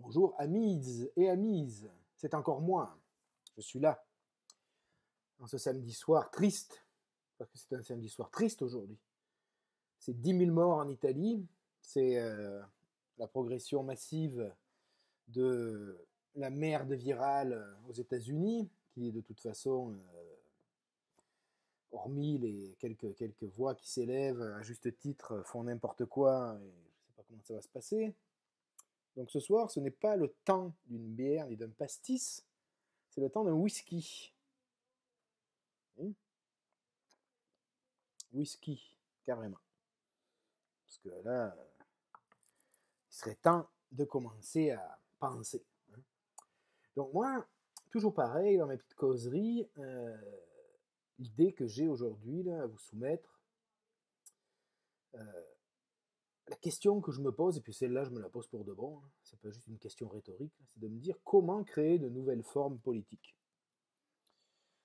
Bonjour amis et amises, c'est encore moi, je suis là, en ce samedi soir triste, parce que c'est un samedi soir triste aujourd'hui. C'est 10 000 morts en Italie, c'est la progression massive de la merde virale aux États-Unis, qui de toute façon, hormis les quelques voix qui s'élèvent à juste titre, font n'importe quoi, et je ne sais pas comment ça va se passer. Donc ce soir, ce n'est pas le temps d'une bière ni d'un pastis, c'est le temps d'un whisky. Whisky, carrément. Parce que là, il serait temps de commencer à penser. Donc moi, toujours pareil, dans mes petites causeries, l'idée que j'ai aujourd'hui à vous soumettre, la question que je me pose, et puis celle-là je me la pose pour de bon, c'est pas juste une question rhétorique, c'est de me dire comment créer de nouvelles formes politiques.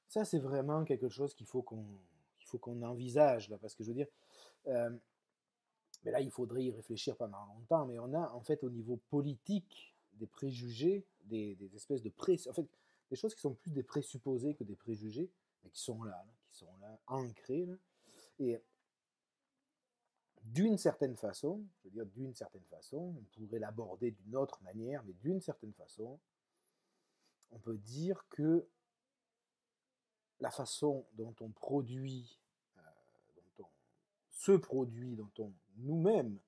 Ça c'est vraiment quelque chose qu'il faut qu'on envisage, là, parce que je veux dire, mais là il faudrait y réfléchir pendant longtemps, mais on a en fait au niveau politique des préjugés, des espèces de en fait des choses qui sont plus des présupposés que des préjugés, mais qui sont là, ancrés, là. Et d'une certaine façon, je veux dire d'une certaine façon, on pourrait l'aborder d'une autre manière, mais d'une certaine façon, on peut dire que la façon dont on produit, dont on se produit, dont on nous-mêmes,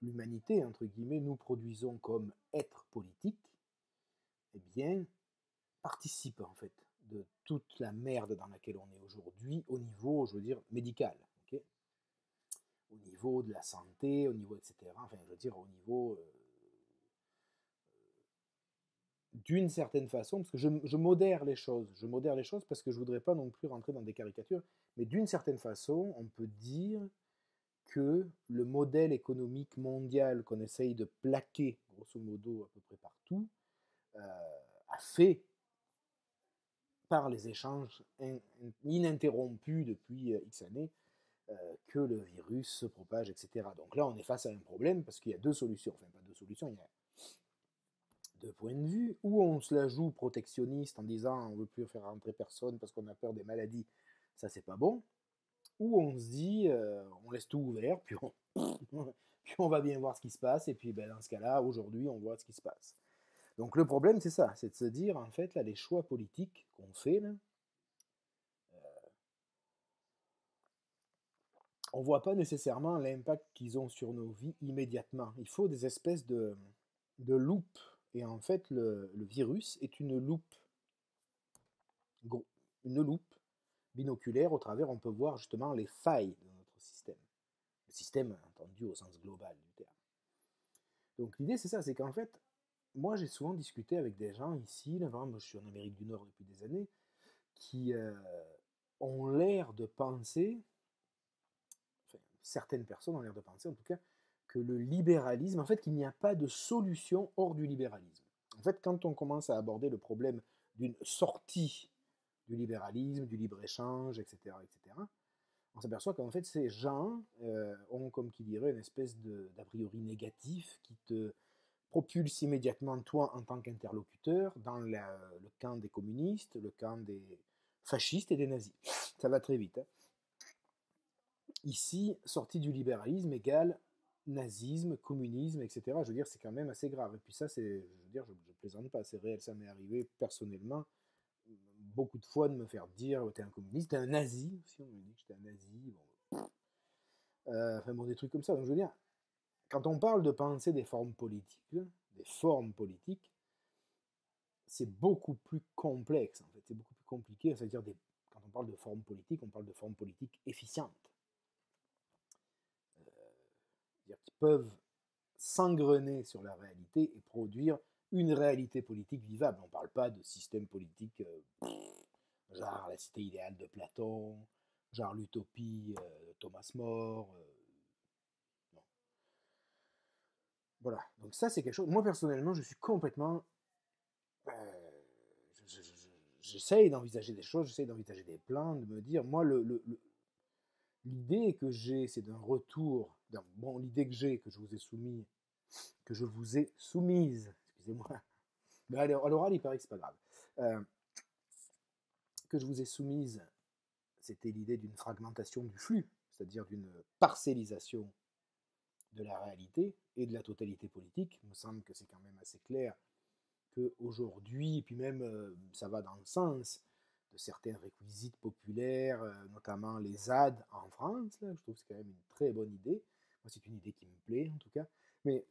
l'humanité, entre guillemets, nous produisons comme être politique, eh bien, participe en fait de toute la merde dans laquelle on est aujourd'hui au niveau, je veux dire, médical, okay, au niveau de la santé, au niveau, etc. Enfin, je veux dire, au niveau d'une certaine façon, parce que je modère les choses, parce que je voudrais pas non plus rentrer dans des caricatures, mais d'une certaine façon, on peut dire que le modèle économique mondial qu'on essaye de plaquer, grosso modo, à peu près partout, a fait, par les échanges ininterrompus depuis X années, que le virus se propage, etc. Donc là, on est face à un problème parce qu'il y a deux solutions. Enfin, pas deux solutions, il y a deux points de vue. Ou on se la joue protectionniste en disant on ne veut plus faire rentrer personne parce qu'on a peur des maladies, ça c'est pas bon. Ou on se dit on laisse tout ouvert, puis on va bien voir ce qui se passe, et puis ben, dans ce cas-là, aujourd'hui, on voit ce qui se passe. Donc le problème, c'est ça, c'est de se dire, en fait, là, les choix politiques qu'on fait, là, on ne voit pas nécessairement l'impact qu'ils ont sur nos vies immédiatement. Il faut des espèces de loupes. Et en fait, le virus est une loupe binoculaire au travers, on peut voir justement les failles de notre système. Le système entendu au sens global du terme. Donc l'idée, c'est ça, c'est qu'en fait, moi j'ai souvent discuté avec des gens ici, là, par exemple, je suis en Amérique du Nord depuis des années, qui ont l'air de penser, enfin, certaines personnes ont l'air de penser en tout cas, que le libéralisme, en fait, qu'il n'y a pas de solution hors du libéralisme. En fait, quand on commence à aborder le problème d'une sortie du libéralisme, du libre-échange, etc., on s'aperçoit qu'en fait, ces gens ont, comme qui dirait, une espèce d'a priori négatif qui te propulse immédiatement, toi, en tant qu'interlocuteur, dans le camp des communistes, le camp des fascistes et des nazis. Ça va très vite. Hein. Ici, sortie du libéralisme égale nazisme, communisme, etc. Je veux dire, c'est quand même assez grave. Et puis ça, c'est, je veux dire, je plaisante pas, c'est réel, ça m'est arrivé personnellement beaucoup de fois de me faire dire t'es un communiste, t'es un nazi, si on me dit que j'étais un nazi, bon, enfin bon, des trucs comme ça. Donc je veux dire, quand on parle de penser des formes politiques, c'est beaucoup plus complexe, en fait, c'est beaucoup plus compliqué, c'est-à-dire quand on parle de formes politiques, on parle de formes politiques efficientes, c'est-à-dire qui peuvent s'engrener sur la réalité et produire une réalité politique vivable. On ne parle pas de système politique genre la cité idéale de Platon, genre l'utopie de Thomas More. Non. Voilà, donc ça c'est quelque chose. Moi personnellement, je suis complètement. J'essaye d'envisager des choses, j'essaye d'envisager des plans, de me dire, moi, l'idée que j'ai, c'est d'un retour. Bon, l'idée que j'ai, que je vous ai soumis, que je vous ai soumises, excusez-moi, mais à l'oral, il paraît que c'est pas grave, que je vous ai soumises, c'était l'idée d'une fragmentation du flux, c'est-à-dire d'une parcellisation de la réalité et de la totalité politique. Il me semble que c'est quand même assez clair qu'aujourd'hui, et puis même ça va dans le sens de certaines réquisites populaires, notamment les ZAD en France, là, je trouve que c'est quand même une très bonne idée. Moi, c'est une idée qui me plaît en tout cas. Mais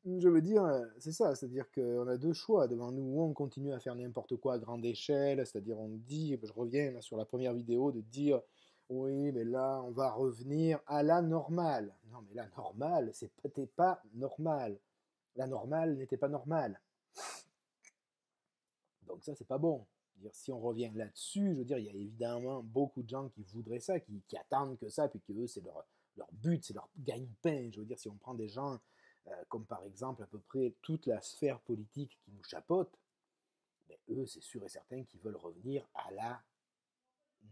je veux dire, c'est ça, c'est-à-dire qu'on a deux choix devant nous. Ou on continue à faire n'importe quoi à grande échelle, c'est-à-dire on dit, je reviens là, sur la première vidéo, de dire oui, mais là, on va revenir à la normale. Non, mais la normale, c'était pas normal. La normale n'était pas normale. Donc ça, c'est pas bon. Dire, si on revient là-dessus, je veux dire, il y a évidemment beaucoup de gens qui voudraient ça, qui attendent que ça, puis que eux, c'est leur but, c'est leur gagne-pain. Je veux dire, si on prend des gens comme par exemple à peu près toute la sphère politique qui nous chapeaute, ben, eux, c'est sûr et certain qu'ils veulent revenir à la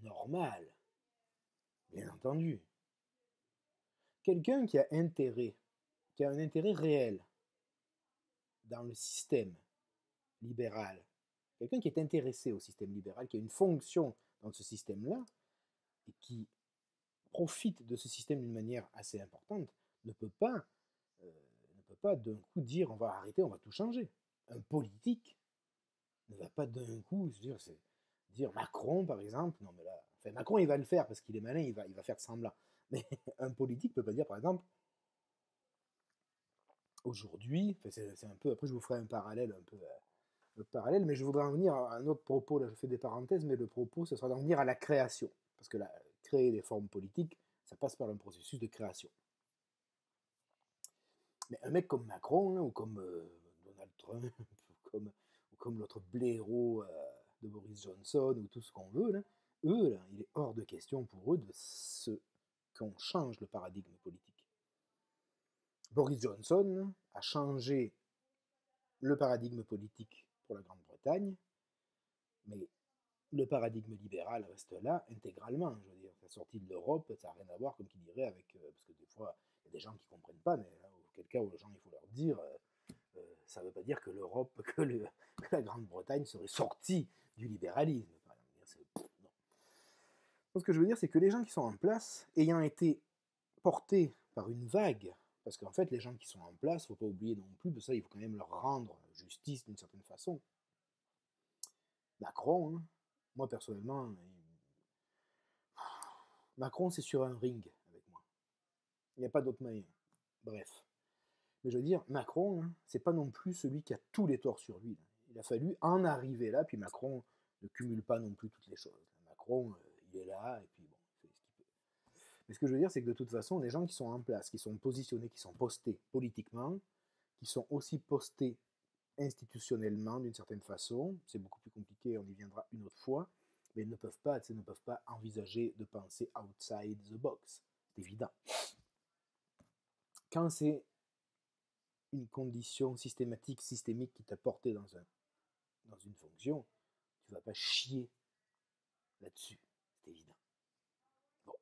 normale. Bien entendu. Quelqu'un qui a intérêt, qui a un intérêt réel dans le système libéral, quelqu'un qui est intéressé au système libéral, qui a une fonction dans ce système-là, et qui profite de ce système d'une manière assez importante, ne peut pas d'un coup dire on va arrêter, on va tout changer. Un politique ne va pas d'un coup dire Macron, par exemple, non mais là, enfin Macron il va le faire parce qu'il est malin, il va faire semblant. Mais un politique ne peut pas dire, par exemple, aujourd'hui, enfin, c'est un peu, après je vous ferai un parallèle parallèle, mais je voudrais en venir à un autre propos, là je fais des parenthèses, mais le propos, ce sera d'en venir à la création. Parce que créer des formes politiques, ça passe par un processus de création. Mais un mec comme Macron, là, ou comme Donald Trump, ou comme l'autre blaireau de Boris Johnson, ou tout ce qu'on veut, là, eux, là, il est hors de question pour eux qu'on change le paradigme politique. Boris Johnson a changé le paradigme politique pour la Grande-Bretagne, mais le paradigme libéral reste là intégralement. Je veux dire, la sortie de l'Europe, ça n'a rien à voir, comme qui dirait, avec. Parce que des fois, il y a des gens qui ne comprennent pas, mais là, auquel cas, aux gens, il faut leur dire ça ne veut pas dire que l'Europe, que la Grande-Bretagne serait sortie du libéralisme. Par exemple. Non. Donc, ce que je veux dire, c'est que les gens qui sont en place, ayant été portés par une vague, parce qu'en fait, les gens qui sont en place, il ne faut pas oublier non plus, de ça, il faut quand même leur rendre justice d'une certaine façon. Macron, hein, moi personnellement, Macron, c'est sur un ring avec moi. Il n'y a pas d'autre moyen. Bref. Mais je veux dire, Macron, hein, c'est pas non plus celui qui a tous les torts sur lui. Là. Il a fallu en arriver là, puis Macron ne cumule pas non plus toutes les choses. Macron, il est là, et puis bon, il fait ce qu'il peut. Mais ce que je veux dire, c'est que de toute façon, les gens qui sont en place, qui sont positionnés, qui sont postés politiquement, qui sont aussi postés institutionnellement d'une certaine façon, c'est beaucoup plus compliqué, on y viendra une autre fois, mais ils ne peuvent pas envisager de penser outside the box. C'est évident. Quand c'est une condition systématique, systémique qui t'a porté dans une fonction, tu vas pas chier là-dessus, c'est évident. Bon,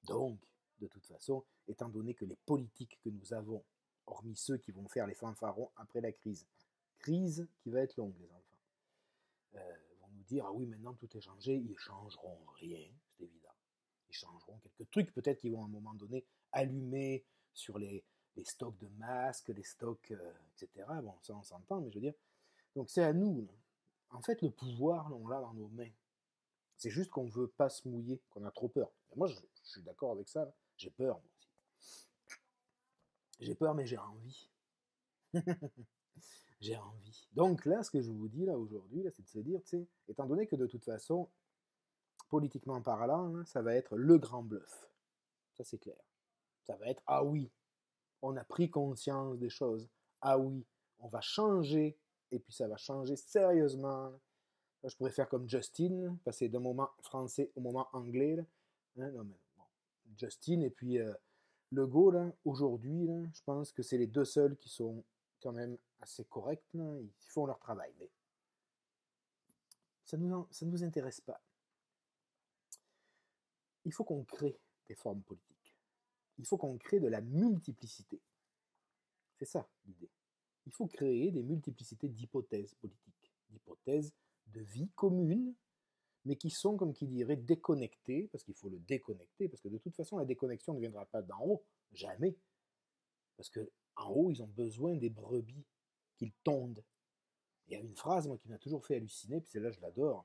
donc, de toute façon, étant donné que les politiques que nous avons, hormis ceux qui vont faire les fanfarons après la crise qui va être longue, les enfants, vont nous dire, ah oui, maintenant tout est changé, ils changeront rien, c'est évident. Ils changeront quelques trucs, peut-être qu'ils vont à un moment donné allumer sur les stocks de masques, les stocks, etc. Bon, ça on s'entend, mais je veux dire, donc c'est à nous. Là. En fait, le pouvoir, là, on l'a dans nos mains. C'est juste qu'on ne veut pas se mouiller, qu'on a trop peur. Et moi, je suis d'accord avec ça. Là. J'ai peur, moi aussi. J'ai peur, mais j'ai envie. J'ai envie. Donc là, ce que je vous dis là aujourd'hui, là, c'est de se dire, tu sais, étant donné que de toute façon, politiquement parlant, là, ça va être le grand bluff. Ça, c'est clair. Ça va être, ah oui, on a pris conscience des choses. Ah oui, on va changer, et puis ça va changer sérieusement. Là, je pourrais faire comme Justin, passer d'un moment français au moment anglais. Là. Hein, non, mais, bon. Justin et puis Legault, là, aujourd'hui, là, je pense que c'est les deux seuls qui sont quand même assez corrects. Là. Ils font leur travail, mais ça ne nous intéresse pas. Il faut qu'on crée des formes politiques. Il faut qu'on crée de la multiplicité. C'est ça l'idée. Il faut créer des multiplicités d'hypothèses politiques, d'hypothèses de vie commune, mais qui sont, comme qui dirait, déconnectées, parce qu'il faut le déconnecter, parce que de toute façon, la déconnexion ne viendra pas d'en haut, jamais. Parce qu'en haut, ils ont besoin des brebis qu'ils tondent. Il y a une phrase, moi, qui m'a toujours fait halluciner, puis celle-là, je l'adore.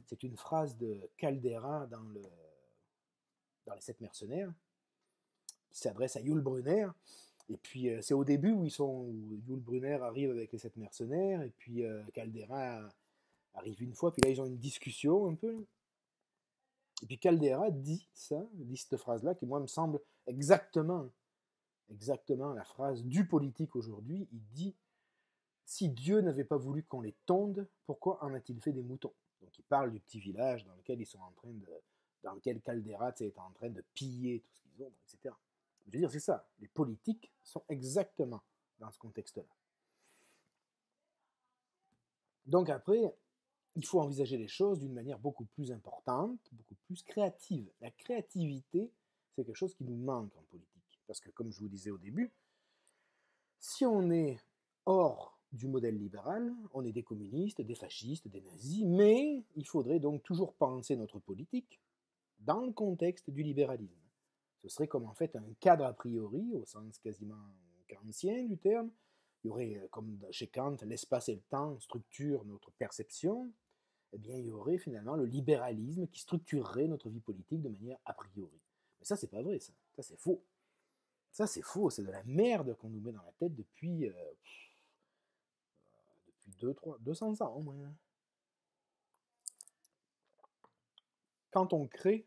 C'est une phrase de Caldera dans Les Sept Mercenaires, qui s'adresse à Yul Brynner. Et puis, c'est au début où Yul Brynner arrive avec les 7 mercenaires, et puis Caldera arrive une fois, puis là, ils ont une discussion un peu. Et puis Caldera dit cette phrase-là, qui, moi, me semble exactement la phrase du politique aujourd'hui. Il dit « Si Dieu n'avait pas voulu qu'on les tonde, pourquoi en a-t-il fait des moutons ?» Donc, il parle du petit village dans lequel dans lequel Caldera est en train de piller tout ce qu'ils ont, etc. Je veux dire, c'est ça. Les politiques sont exactement dans ce contexte-là. Donc après, il faut envisager les choses d'une manière beaucoup plus importante, beaucoup plus créative. La créativité, c'est quelque chose qui nous manque en politique. Parce que, comme je vous disais au début, si on est hors du modèle libéral, on est des communistes, des fascistes, des nazis, mais il faudrait donc toujours penser notre politique dans le contexte du libéralisme. Ce serait comme en fait un cadre a priori, au sens quasiment kantien du terme. Il y aurait, comme chez Kant, l'espace et le temps structurent notre perception. Eh bien, il y aurait finalement le libéralisme qui structurerait notre vie politique de manière a priori. Mais ça, c'est pas vrai, ça. Ça, c'est faux. Ça, c'est faux. C'est de la merde qu'on nous met dans la tête depuis 200 ans au moins. Quand on crée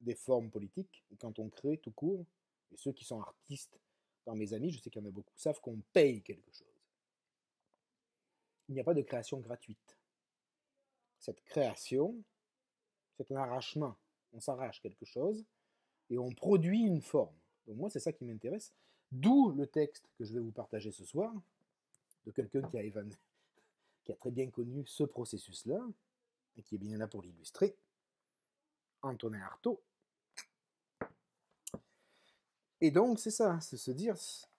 des formes politiques, ou quand on crée tout court, et ceux qui sont artistes dans mes amis, je sais qu'il y en a beaucoup, savent qu'on paye quelque chose. Il n'y a pas de création gratuite. Cette création, c'est un arrachement. On s'arrache quelque chose et on produit une forme. Donc moi, c'est ça qui m'intéresse. D'où le texte que je vais vous partager ce soir, de quelqu'un qui a très bien connu ce processus-là, et qui est bien là pour l'illustrer, Antonin Artaud. Et donc, c'est ça, c'est se dire,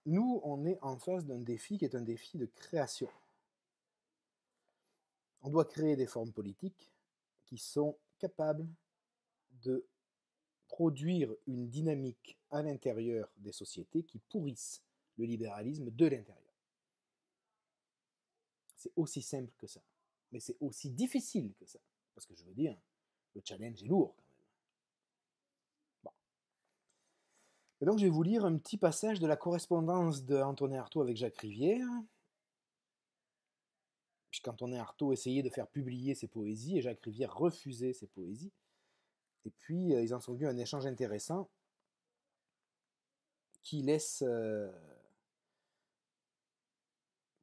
nous, on est en face d'un défi qui est un défi de création. On doit créer des formes politiques qui sont capables de produire une dynamique à l'intérieur des sociétés qui pourrissent le libéralisme de l'intérieur. C'est aussi simple que ça. Mais c'est aussi difficile que ça. Parce que je veux dire, le challenge est lourd quand même. Bon. Et donc je vais vous lire un petit passage de la correspondance d'Antonin Artaud avec Jacques Rivière. Puisqu'Antonin Artaud essayait de faire publier ses poésies et Jacques Rivière refusait ses poésies. Et puis ils en sont venus à un échange intéressant qui laisse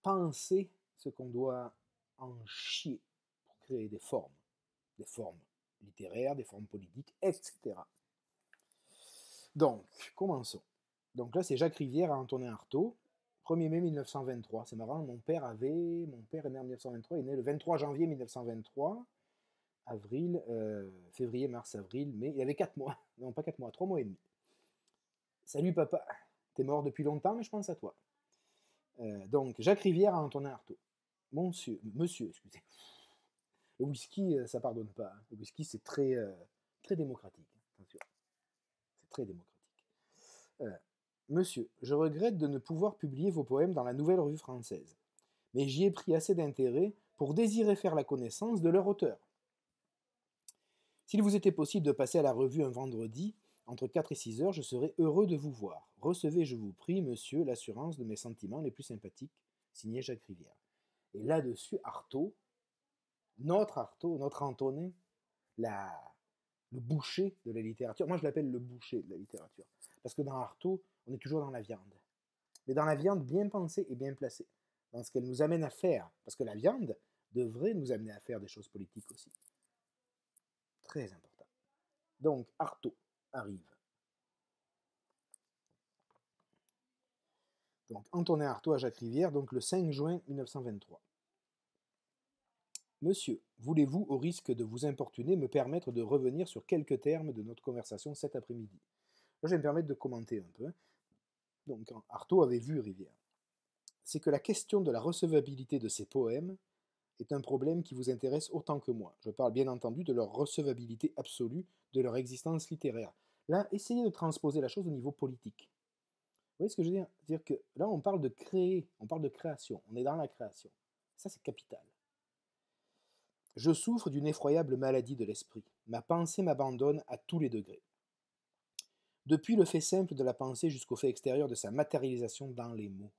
penser ce qu'on doit en chier pour créer des formes littéraires, des formes politiques, etc. Donc, commençons. Donc là, c'est Jacques Rivière à Antonin Artaud, 1er mai 1923. C'est marrant, mon père est né en 1923, il est né le 23 janvier 1923, février, mars, avril, mai, il avait 4 mois, non pas 4 mois, 3 mois et demi. Salut papa, t'es mort depuis longtemps, mais je pense à toi. Donc, Jacques Rivière à Antonin Artaud. Monsieur, excusez. Le whisky, ça pardonne pas. Le whisky, c'est très démocratique. Attention. C'est très démocratique. Monsieur, je regrette de ne pouvoir publier vos poèmes dans la Nouvelle Revue Française, mais j'y ai pris assez d'intérêt pour désirer faire la connaissance de leur auteur. S'il vous était possible de passer à la revue un vendredi, entre 4 et 6 heures, je serais heureux de vous voir. Recevez, je vous prie, monsieur, l'assurance de mes sentiments les plus sympathiques. Signé Jacques Rivière. Et là-dessus, Artaud, notre Antonin, le boucher de la littérature. Moi, je l'appelle le boucher de la littérature. Parce que dans Artaud, on est toujours dans la viande. Mais dans la viande bien pensée et bien placée. Dans ce qu'elle nous amène à faire. Parce que la viande devrait nous amener à faire des choses politiques aussi. Très important. Donc, Artaud arrive. Donc, Antonin Artaud à Jacques Rivière, donc le 5 juin 1923. Monsieur, voulez-vous, au risque de vous importuner, me permettre de revenir sur quelques termes de notre conversation cet après-midi? Là, je vais me permettre de commenter un peu. donc Artaud avait vu Rivière, c'est que la question de la recevabilité de ces poèmes est un problème qui vous intéresse autant que moi. Je parle bien entendu de leur recevabilité absolue, de leur existence littéraire. Là, essayez de transposer la chose au niveau politique. Vous voyez ce que je veux dire? C'est-à-dire que là, on parle de créer, on parle de création, on est dans la création. Ça, c'est capital. Je souffre d'une effroyable maladie de l'esprit. Ma pensée m'abandonne à tous les degrés. Depuis le fait simple de la pensée jusqu'au fait extérieur de sa matérialisation dans les mots.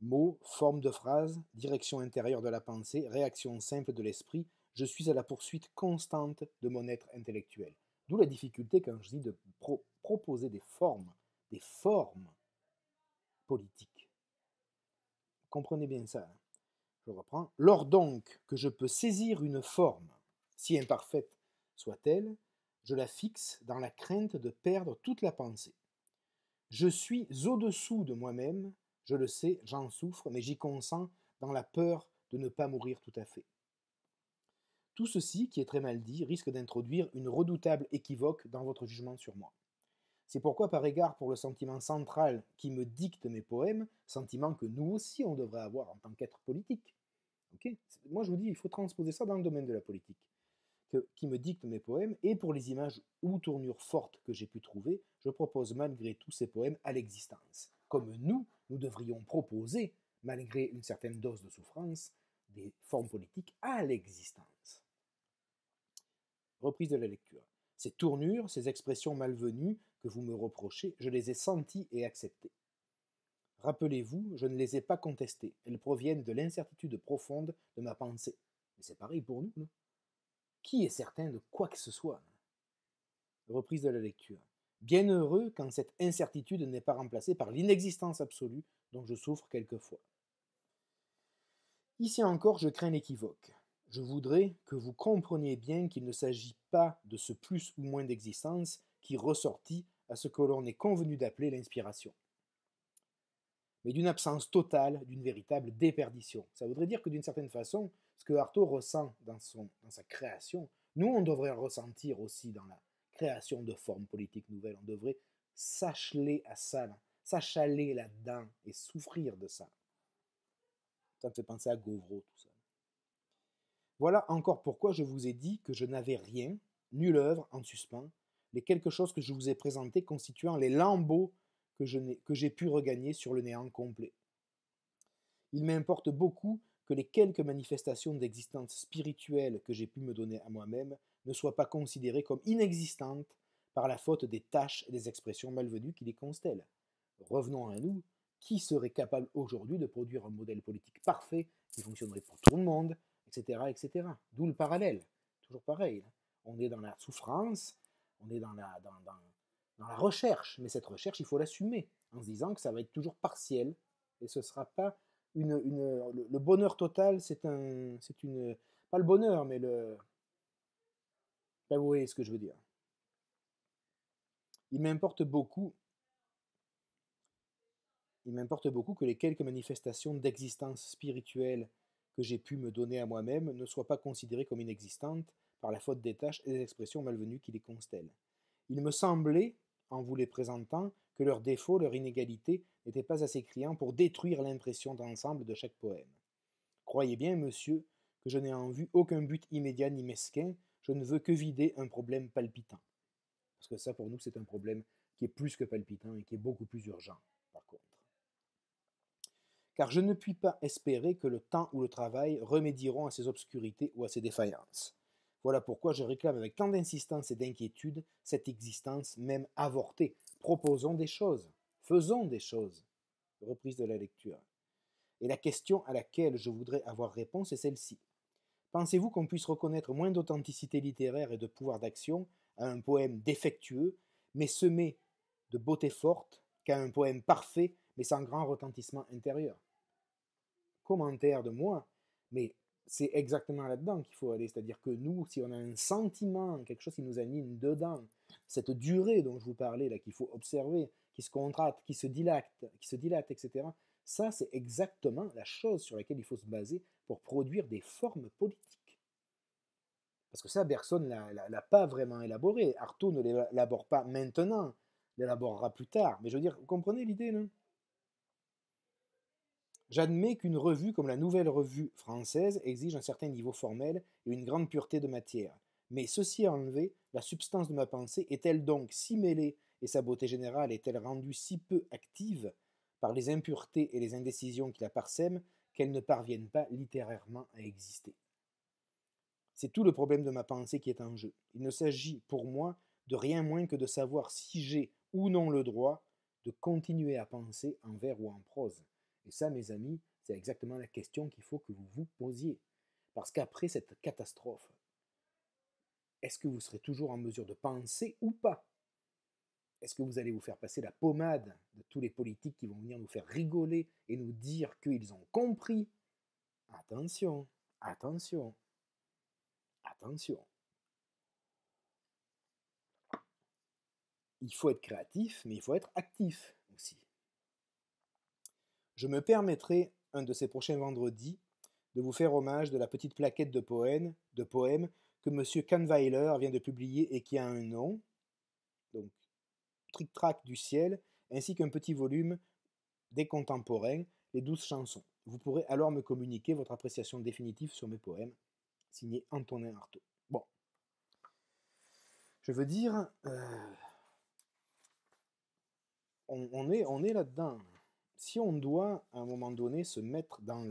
Mots, forme de phrase, direction intérieure de la pensée, réaction simple de l'esprit, je suis à la poursuite constante de mon être intellectuel. D'où la difficulté quand je dis de proposer des formes politiques. Comprenez bien ça. Je reprends. Lors donc que je peux saisir une forme, si imparfaite soit-elle, je la fixe dans la crainte de perdre toute la pensée. Je suis au-dessous de moi-même, je le sais, j'en souffre, mais j'y consens dans la peur de ne pas mourir tout à fait. Tout ceci, qui est très mal dit, risque d'introduire une redoutable équivoque dans votre jugement sur moi. C'est pourquoi, par égard pour le sentiment central qui me dicte mes poèmes, sentiment que nous aussi on devrait avoir en tant qu'être politique, okay, moi je vous dis, il faut transposer ça dans le domaine de la politique, qui me dicte mes poèmes, et pour les images ou tournures fortes que j'ai pu trouver, je propose malgré tous ces poèmes à l'existence. Comme nous devrions proposer, malgré une certaine dose de souffrance, des formes politiques à l'existence. Reprise de la lecture. Ces tournures, ces expressions malvenues que vous me reprochez, je les ai senties et acceptées. Rappelez-vous, je ne les ai pas contestées. Elles proviennent de l'incertitude profonde de ma pensée. Mais c'est pareil pour nous, non? Qui est certain de quoi que ce soit? Reprise de la lecture. Bien heureux quand cette incertitude n'est pas remplacée par l'inexistence absolue dont je souffre quelquefois. Ici encore, je crains l'équivoque. Je voudrais que vous compreniez bien qu'il ne s'agit pas de ce plus ou moins d'existence qui ressortit à ce que l'on est convenu d'appeler l'inspiration, mais d'une absence totale, d'une véritable déperdition. Ça voudrait dire que d'une certaine façon, ce que Artaud ressent dans sa création, nous on devrait ressentir aussi dans la création de formes politiques nouvelles. On devrait s'acheler à ça, s'achaler là-dedans et souffrir de ça. Ça me fait penser à Gauvreau, tout ça. Voilà encore pourquoi je vous ai dit que je n'avais rien, nulle œuvre en suspens, les quelque chose que je vous ai présenté constituant les lambeaux que j'ai pu regagner sur le néant complet. Il m'importe beaucoup que les quelques manifestations d'existence spirituelle que j'ai pu me donner à moi-même ne soient pas considérées comme inexistantes par la faute des tâches et des expressions malvenues qui les constellent. Revenons à nous, qui serait capable aujourd'hui de produire un modèle politique parfait qui fonctionnerait pour tout le monde, etc., etc. D'où le parallèle. Toujours pareil. On est dans la souffrance, on est dans la recherche, mais cette recherche, il faut l'assumer, en se disant que ça va être toujours partiel, et ce ne sera pas le bonheur total, c'est une... Pas le bonheur, mais le... Ben, vous voyez ce que je veux dire. Il m'importe beaucoup que les quelques manifestations d'existence spirituelle que j'ai pu me donner à moi-même ne soient pas considérées comme inexistantes par la faute des tâches et des expressions malvenues qui les constellent. Il me semblait, en vous les présentant, que leurs défauts, leur inégalité n'étaient pas assez criants pour détruire l'impression d'ensemble de chaque poème. Croyez bien, monsieur, que je n'ai en vue aucun but immédiat ni mesquin, je ne veux que vider un problème palpitant. Parce que ça, pour nous, c'est un problème qui est plus que palpitant et qui est beaucoup plus urgent, par contre. Car je ne puis pas espérer que le temps ou le travail remédieront à ces obscurités ou à ces défaillances. Voilà pourquoi je réclame avec tant d'insistance et d'inquiétude cette existence même avortée. Proposons des choses, faisons des choses. Reprise de la lecture. Et la question à laquelle je voudrais avoir réponse est celle-ci. Pensez-vous qu'on puisse reconnaître moins d'authenticité littéraire et de pouvoir d'action à un poème défectueux, mais semé de beauté forte, qu'à un poème parfait, mais sans grand retentissement intérieur? Commentaire de moi, mais c'est exactement là-dedans qu'il faut aller, c'est-à-dire que nous, si on a un sentiment, quelque chose qui nous anime dedans, cette durée dont je vous parlais, là, qu'il faut observer, qui se contracte, qui se dilate, etc., ça, c'est exactement la chose sur laquelle il faut se baser pour produire des formes politiques. Parce que ça, Bergson ne l'a pas vraiment élaboré. Artaud ne l'élabore pas maintenant. l'élaborera plus tard. Mais je veux dire, vous comprenez l'idée, là? J'admets qu'une revue comme la Nouvelle Revue française exige un certain niveau formel et une grande pureté de matière. Mais ceci enlevé, la substance de ma pensée est-elle donc si mêlée et sa beauté générale est-elle rendue si peu active par les impuretés et les indécisions qui la parsèment qu'elle ne parvienne pas littérairement à exister? C'est tout le problème de ma pensée qui est en jeu. Il ne s'agit pour moi de rien moins que de savoir si j'ai ou non le droit de continuer à penser en vers ou en prose. Et ça, mes amis, c'est exactement la question qu'il faut que vous vous posiez. Parce qu'après cette catastrophe, est-ce que vous serez toujours en mesure de penser ou pas? Est-ce que vous allez vous faire passer la pommade de tous les politiques qui vont venir nous faire rigoler et nous dire qu'ils ont compris? Attention, attention, attention. Il faut être créatif, mais il faut être actif aussi. Je me permettrai, un de ces prochains vendredis, de vous faire hommage de la petite plaquette de poèmes que M. Kahnweiler vient de publier et qui a un nom, donc Tric-Trac du ciel, ainsi qu'un petit volume des contemporains, les 12 chansons. Vous pourrez alors me communiquer votre appréciation définitive sur mes poèmes, signé Antonin Artaud. Bon, je veux dire, on est là-dedans. Si on doit, à un moment donné, se mettre dans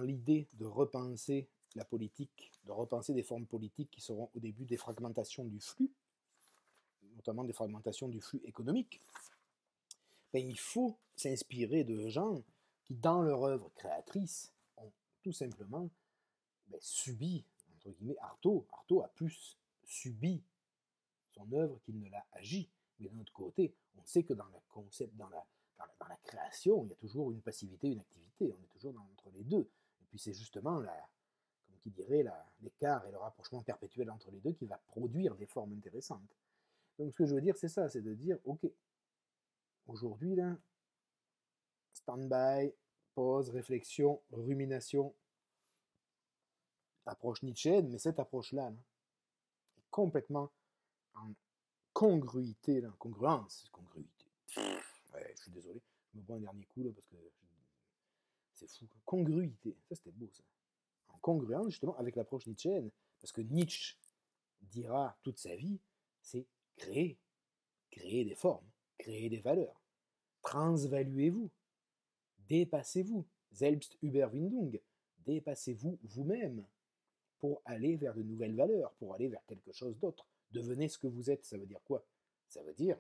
l'idée de repenser la politique, de repenser des formes politiques qui seront au début des fragmentations du flux, notamment des fragmentations du flux économique, ben, il faut s'inspirer de gens qui, dans leur œuvre créatrice, ont tout simplement subi, entre guillemets, Artaud a plus subi son œuvre qu'il ne l'a agi. Mais d'un autre côté, on sait que dans le concept, dans la création, il y a toujours une passivité, une activité. On est toujours entre les deux. Et puis c'est justement comme qui dirait, l'écart et le rapprochement perpétuel entre les deux qui va produire des formes intéressantes. Donc ce que je veux dire, c'est ça, c'est de dire, ok, aujourd'hui, là, stand-by, pause, réflexion, rumination, approche nietzschéenne, mais cette approche-là là, est complètement en congruité, là, congruence, congruité. Ouais, je suis désolé, je me bois un dernier coup là parce que c'est fou. Congruité, ça c'était beau ça. En congruence justement avec l'approche nietzschéenne, parce que Nietzsche dira toute sa vie, c'est créer des formes, créer des valeurs. Transvaluez-vous, dépassez-vous, Selbstüberwindung, dépassez-vous vous-même pour aller vers de nouvelles valeurs, pour aller vers quelque chose d'autre. Devenez ce que vous êtes, ça veut dire quoi? Ça veut dire,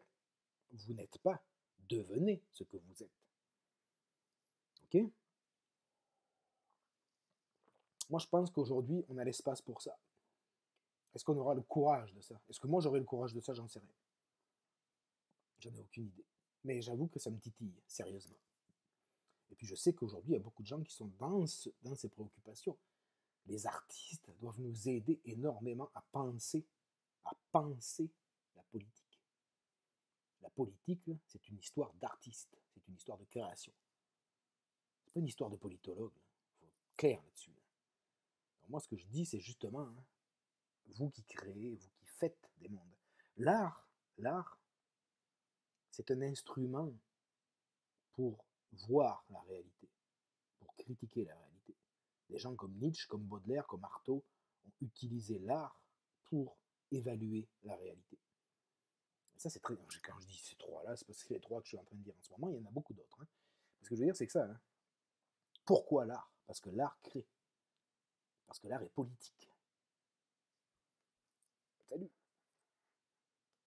vous n'êtes pas, devenez ce que vous êtes. Ok? Moi, je pense qu'aujourd'hui, on a l'espace pour ça. Est-ce qu'on aura le courage de ça? Est-ce que moi, j'aurai le courage de ça? J'en sais rien. J'en ai aucune idée. Mais j'avoue que ça me titille, sérieusement. Et puis je sais qu'aujourd'hui, il y a beaucoup de gens qui sont dans ces préoccupations. Les artistes doivent nous aider énormément à penser la politique. La politique, c'est une histoire d'artiste, c'est une histoire de création. C'est pas une histoire de politologue. Il faut être clair là-dessus. Donc moi, ce que je dis, c'est justement, vous qui créez, vous qui faites des mondes. L'art, c'est un instrument pour voir la réalité, pour critiquer la réalité. Des gens comme Nietzsche, comme Baudelaire, comme Artaud ont utilisé l'art pour évaluer la réalité. Et ça, c'est très. Quand je dis ces trois-là, c'est parce que c'est les trois que je suis en train de dire en ce moment. Il y en a beaucoup d'autres. Hein. Ce que je veux dire, c'est que ça. Hein. Pourquoi l'art? Parce que l'art crée. Parce que l'art est politique.